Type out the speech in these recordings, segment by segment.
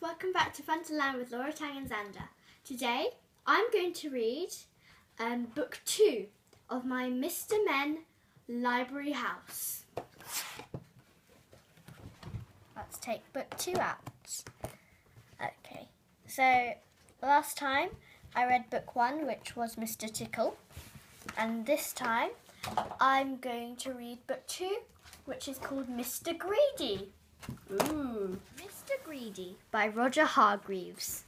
welcome back to Fun to Learn with Laura, Tang and Xander. Today I'm going to read book 2 of my Mr. Men Library House. Let's take book 2 out. Okay, so last time I read book 1, which was Mr. Tickle, and this time I'm going to read book 2, which is called Mr. Greedy. Ooh, Mr. Greedy by Roger Hargreaves.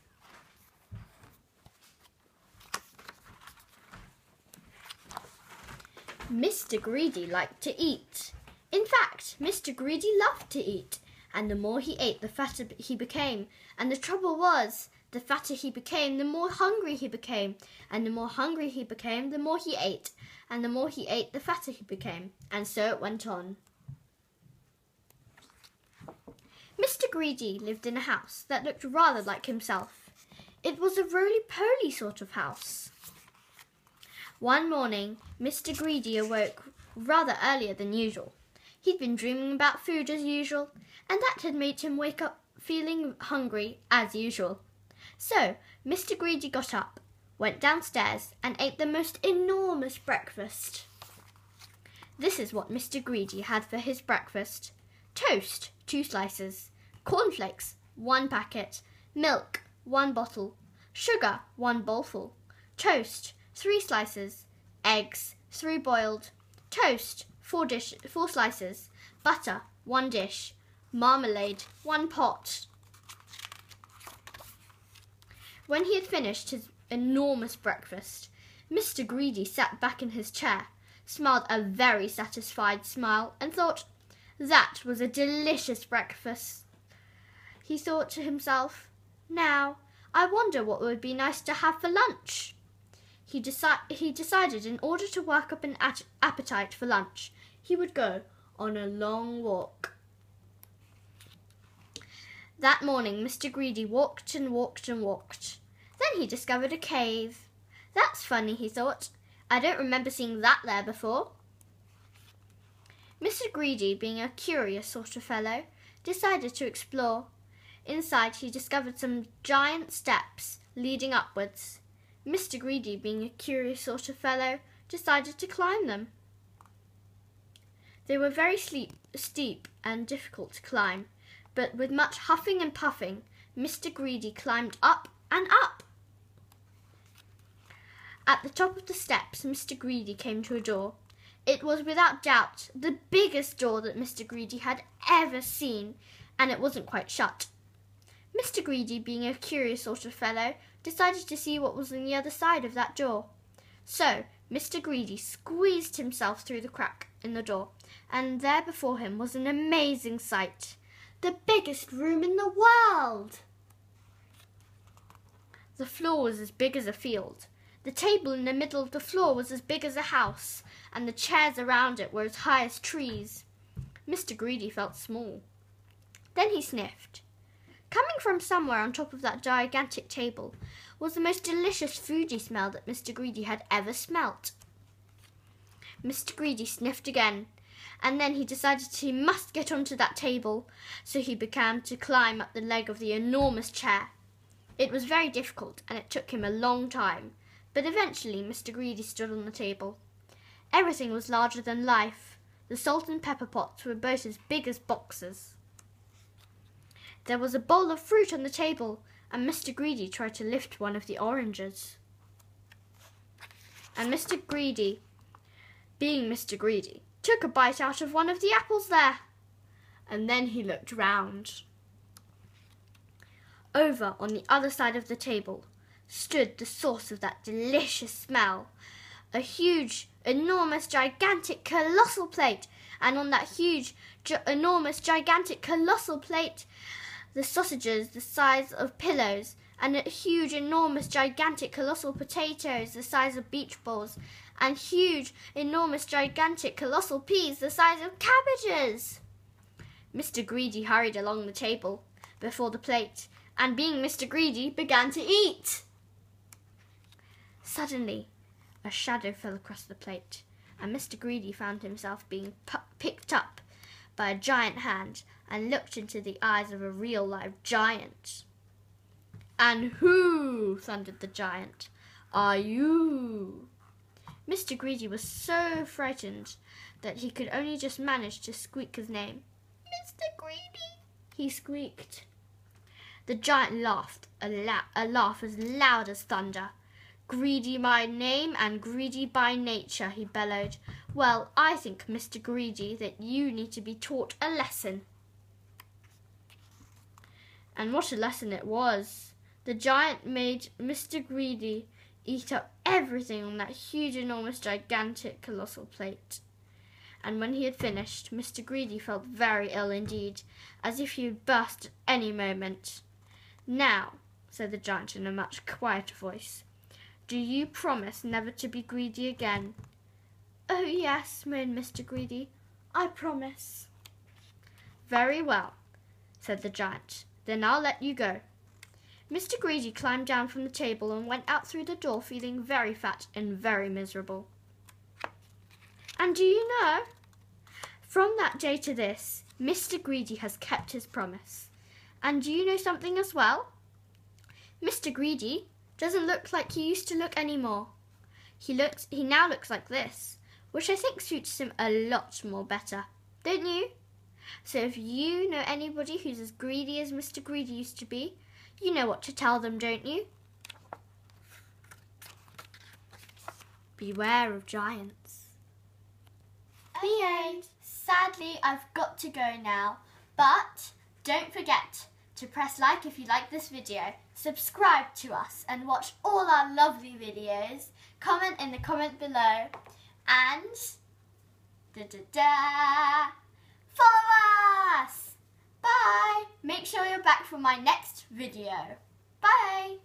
Mr. Greedy liked to eat. In fact, Mr. Greedy loved to eat, and the more he ate, the fatter he became. And the trouble was, the fatter he became, the more hungry he became. And the more hungry he became, the more he ate. And the more he ate, the fatter he became. And so it went on. Mr. Greedy lived in a house that looked rather like himself. It was a roly-poly sort of house. One morning, Mr. Greedy awoke rather earlier than usual. He'd been dreaming about food as usual, and that had made him wake up feeling hungry as usual. So, Mr. Greedy got up, went downstairs, and ate the most enormous breakfast. This is what Mr. Greedy had for his breakfast. Toast, 2 slices, cornflakes, 1 packet, milk, 1 bottle, sugar, 1 bowlful, toast, 3 slices, eggs, 3 boiled, toast, 4 slices, butter, 1 dish, marmalade, 1 pot. When he had finished his enormous breakfast, Mr. Greedy sat back in his chair, smiled a very satisfied smile, and thought, "That was a delicious breakfast." He thought to himself, "Now, I wonder what would be nice to have for lunch." He decided in order to work up an appetite for lunch, he would go on a long walk. That morning, Mr. Greedy walked and walked and walked. Then he discovered a cave. "That's funny," he thought. "I don't remember seeing that there before." Mr. Greedy, being a curious sort of fellow, decided to explore. Inside, he discovered some giant steps leading upwards. Mr. Greedy, being a curious sort of fellow, decided to climb them. They were very steep and difficult to climb, but with much huffing and puffing, Mr. Greedy climbed up and up. At the top of the steps, Mr. Greedy came to a door. It was without doubt the biggest door that Mr. Greedy had ever seen, and it wasn't quite shut. Mr. Greedy, being a curious sort of fellow, decided to see what was on the other side of that door. So, Mr. Greedy squeezed himself through the crack in the door, and there before him was an amazing sight. The biggest room in the world! The floor was as big as a field. The table in the middle of the floor was as big as a house, and the chairs around it were as high as trees. Mr. Greedy felt small. Then he sniffed. Coming from somewhere on top of that gigantic table was the most delicious foody smell that Mr. Greedy had ever smelt. Mr. Greedy sniffed again, and then he decided he must get onto that table, so he began to climb up the leg of the enormous chair. It was very difficult, and it took him a long time, but eventually Mr. Greedy stood on the table. Everything was larger than life. The salt and pepper pots were both as big as boxes. There was a bowl of fruit on the table, and Mr. Greedy tried to lift one of the oranges. And Mr. Greedy, being Mr. Greedy, took a bite out of one of the apples there. And then he looked round. Over on the other side of the table stood the source of that delicious smell, a huge, enormous, gigantic, colossal plate, and on that huge, enormous, gigantic, colossal plate, the sausages the size of pillows, and a huge, enormous, gigantic, colossal potatoes the size of beach balls, and huge, enormous, gigantic, colossal peas the size of cabbages. Mr. Greedy hurried along the table before the plate, and being Mr. Greedy, began to eat. Suddenly, a shadow fell across the plate, and Mr. Greedy found himself being picked up by a giant hand and looked into the eyes of a real live giant. And who, thundered the giant, are you? Mr. Greedy was so frightened that he could only just manage to squeak his name. Mr. Greedy, he squeaked. The giant laughed, a laugh as loud as thunder. Greedy by name and greedy by nature, he bellowed. Well, I think, Mr. Greedy, that you need to be taught a lesson. And what a lesson it was. The giant made Mr. Greedy eat up everything on that huge, enormous, gigantic, colossal plate. And when he had finished, Mr. Greedy felt very ill indeed, as if he would burst at any moment. Now, said the giant in a much quieter voice, do you promise never to be greedy again? Oh, yes, moaned Mr. Greedy. I promise. Very well, said the giant. Then I'll let you go. Mr. Greedy climbed down from the table and went out through the door feeling very fat and very miserable. And do you know, from that day to this, Mr. Greedy has kept his promise. And do you know something as well? Mr. Greedy doesn't look like he used to look anymore. He now looks like this, which I think suits him a lot more better, don't you? So if you know anybody who's as greedy as Mr. Greedy used to be, you know what to tell them, don't you? Beware of giants. The end. Sadly, I've got to go now, but don't forget to press like if you like this video, subscribe to us and watch all our lovely videos, comment in the comment below, and follow us! Bye! Make sure you're back for my next video. Bye!